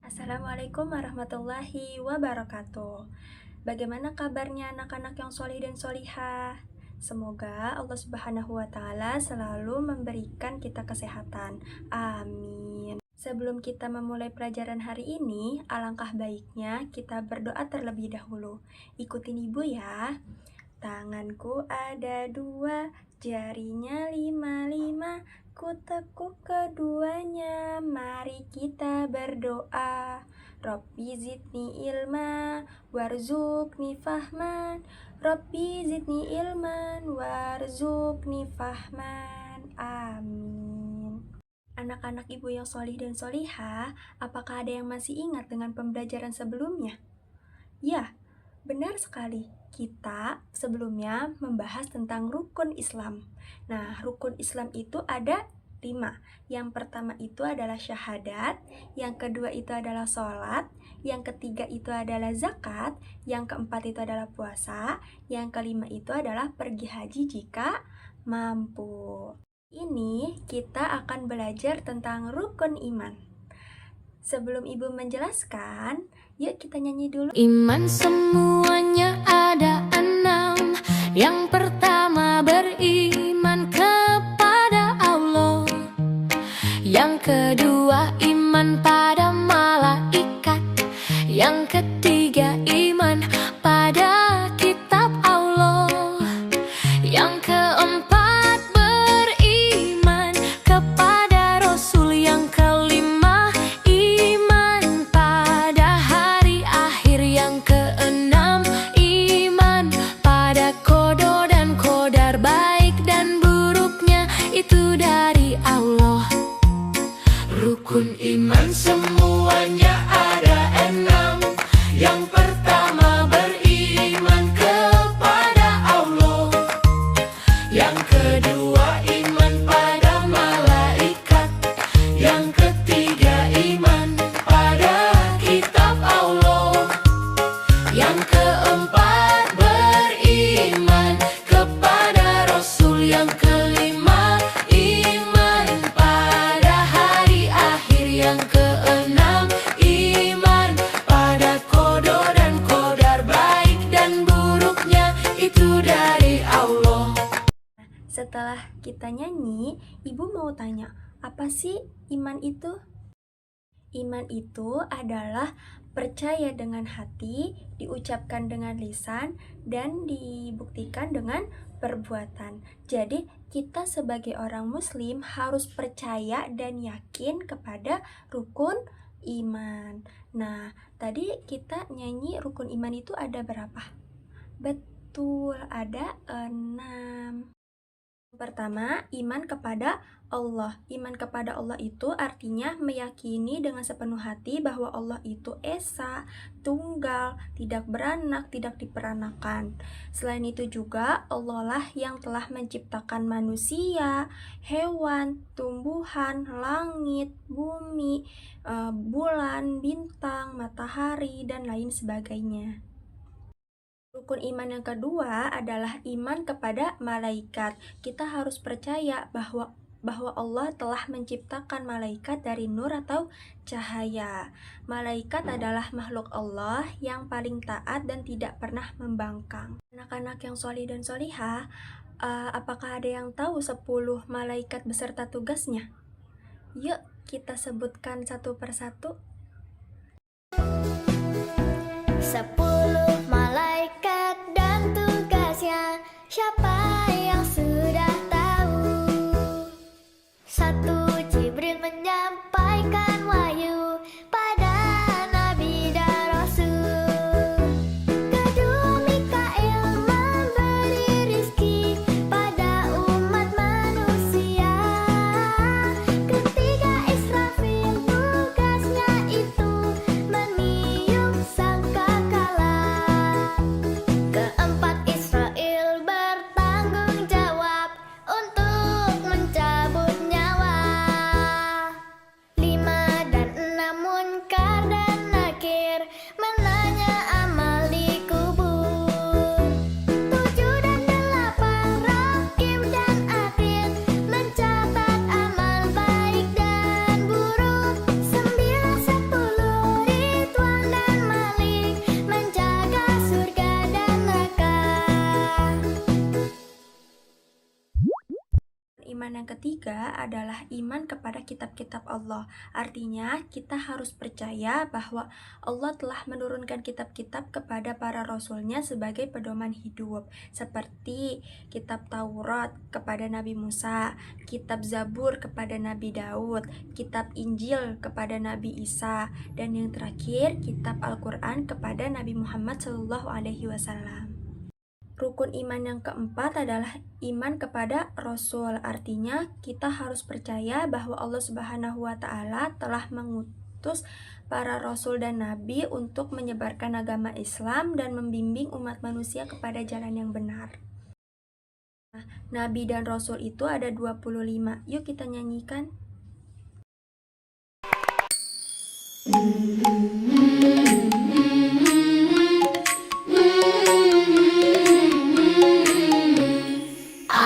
Assalamualaikum warahmatullahi wabarakatuh. Bagaimana kabarnya anak-anak yang solih dan solihah? Semoga Allah Subhanahu wa Ta'ala selalu memberikan kita kesehatan. Amin. Sebelum kita memulai pelajaran hari ini, alangkah baiknya kita berdoa terlebih dahulu. Ikutin ibu ya. Tanganku ada dua, jarinya lima-lima, ku tekuk keduanya, mari kita berdoa. Robbi zidni ilma, warzuqni fahman. Robbi zidni ilman, warzuqni fahman. Amin. Anak-anak ibu yang solih dan solihah, apakah ada yang masih ingat dengan pembelajaran sebelumnya? Ya, benar sekali. Kita sebelumnya membahas tentang rukun Islam. Nah, rukun Islam itu ada 5. Yang pertama itu adalah syahadat, yang kedua itu adalah sholat, yang ketiga itu adalah zakat, yang keempat itu adalah puasa, yang kelima itu adalah pergi haji jika mampu. Ini kita akan belajar tentang rukun iman. Sebelum ibu menjelaskan, yuk kita nyanyi dulu. Iman semuanya ada 6. Yang pertama beriman kepada Allah. Yang kedua iman pada malaikat. Yang ketiga iman pada kitab Allah. Yang keempat beriman kepada Rasul. Yang kelima iman pada hari akhir. Yang keenam iman pada qada dan qadar, baik dan buruknya itu dari Allah. Rukun iman semuanya ada 6. Yang pertama beriman kepada Allah. Yang kedua iman pada malaikat. Yang ketiga iman pada kitab Allah. Yang keempat beriman kepada Rasul. Yang kelima iman pada hari akhir. Yang keenam iman pada qada dan qadar, baik dan buruknya itu dari Allah. Setelah kita nyanyi, ibu mau tanya, apa sih iman itu? Iman itu adalah percaya dengan hati, diucapkan dengan lisan, dan dibuktikan dengan perbuatan. Jadi, kita sebagai orang muslim harus percaya dan yakin kepada rukun iman. Nah, tadi kita nyanyi rukun iman itu ada berapa? Betul, ada 6. Pertama, iman kepada Allah. Iman kepada Allah itu artinya meyakini dengan sepenuh hati bahwa Allah itu esa, tunggal, tidak beranak, tidak diperanakan. Selain itu juga Allah lah yang telah menciptakan manusia, hewan, tumbuhan, langit, bumi, bulan, bintang, matahari, dan lain sebagainya. Rukun iman yang kedua adalah iman kepada malaikat. Kita harus percaya bahwa Allah telah menciptakan malaikat dari nur atau cahaya. Malaikat adalah makhluk Allah yang paling taat dan tidak pernah membangkang. Anak-anak yang solih dan solihah, apakah ada yang tahu 10 malaikat beserta tugasnya? Yuk kita sebutkan satu persatu. 10 malaikat dan tugasnya, siapa yang sudah tahu? 1. Jibril menyampaikan wahyu pada nabi dan rasul. 2. Mikail memberi rizki pada umat manusia. 3. Israfil tugasnya itu meniup sangkakala. iman yang ketiga adalah iman kepada kitab-kitab Allah. Artinya, kita harus percaya bahwa Allah telah menurunkan kitab-kitab kepada para rasulnya sebagai pedoman hidup, seperti kitab Taurat kepada Nabi Musa, kitab Zabur kepada Nabi Daud, kitab Injil kepada Nabi Isa, dan yang terakhir, kitab Al-Quran kepada Nabi Muhammad SAW. Rukun iman yang keempat adalah iman kepada Rasul. Artinya, kita harus percaya bahwa Allah Subhanahu wa Ta'ala telah mengutus para rasul dan nabi untuk menyebarkan agama Islam dan membimbing umat manusia kepada jalan yang benar. Nabi dan rasul itu ada 25. Yuk kita nyanyikan.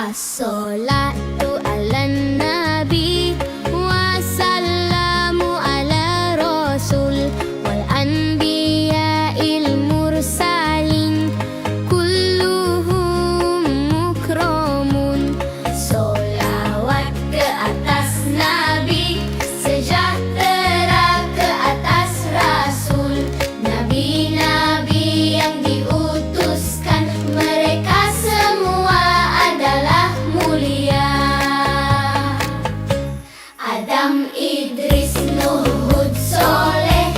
As-salatu ala nabi wassalamu ala rasul wal anbiya'il mursalin kulluhum mukramun. Solawat ke atas nabi, sejahtera ke atas rasul, nabi-nabi yang diutuskan, mereka semua adalah mulia. Adam, Idris, Nuh, Hud, Soleh,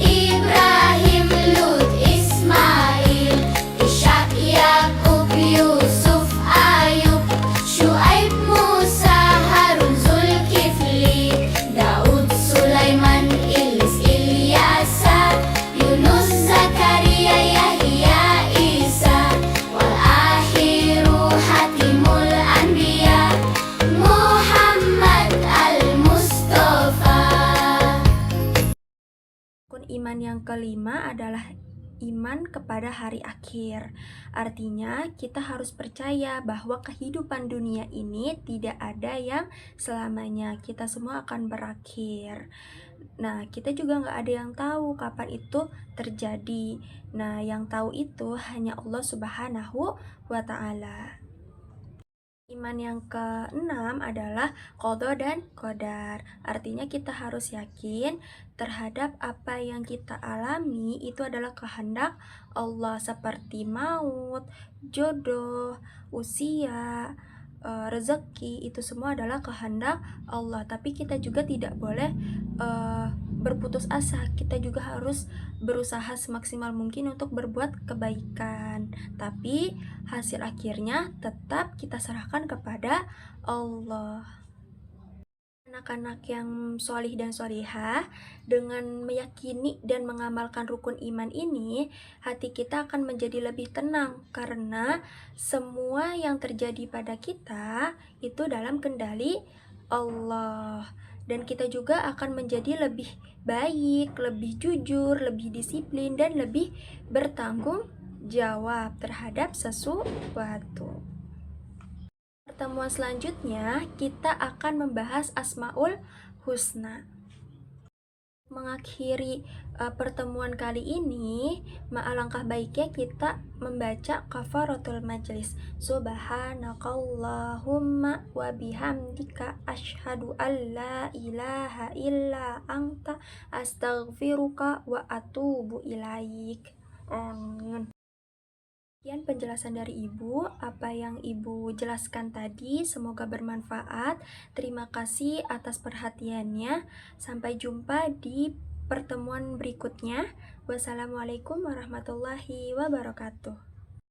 Ibrahim, Lut, Ismail, Ishak, Yakub, Yusuf, Ayub, Syuaib, Musa, Harun, Zulkifli, Daud, Sulaiman, Ilis, Ilyasa, Yunus, Zakaria, Yahya, Isa, wal akhiru hatimul anbiya, Muhammad al-Mustafa. Rukun iman yang kelima adalah iman kepada hari akhir. Artinya, kita harus percaya bahwa kehidupan dunia ini tidak ada yang selamanya. Kita semua akan berakhir. Nah, kita juga nggak ada yang tahu kapan itu terjadi. Nah, yang tahu itu hanya Allah Subhanahu wa Ta'ala. Iman yang keenam adalah qada dan qadar. Artinya kita harus yakin terhadap apa yang kita alami itu adalah kehendak Allah, seperti maut, jodoh, usia, rezeki, itu semua adalah kehendak Allah. Tapi kita juga tidak boleh berputus asa. Kita juga harus berusaha semaksimal mungkin untuk berbuat kebaikan. Tapi hasil akhirnya tetap kita serahkan kepada Allah. Anak-anak yang solih dan solihah, dengan meyakini dan mengamalkan rukun iman ini, hati kita akan menjadi lebih tenang karena semua yang terjadi pada kita itu dalam kendali Allah. Dan kita juga akan menjadi lebih baik, lebih jujur, lebih disiplin, dan lebih bertanggung jawab terhadap sesuatu. Pertemuan selanjutnya, kita akan membahas Asmaul Husna. Mengakhiri pertemuan kali ini, alangkah baiknya kita membaca kafaratul majlis. Subhanakallahumma wa bihamdika asyhadu an la ilaha illa anta astaghfiruka wa atubu ilaik. Amin. Sekian penjelasan dari Ibu. Apa yang Ibu jelaskan tadi semoga bermanfaat. Terima kasih atas perhatiannya. Sampai jumpa di pertemuan berikutnya. Wassalamualaikum warahmatullahi wabarakatuh.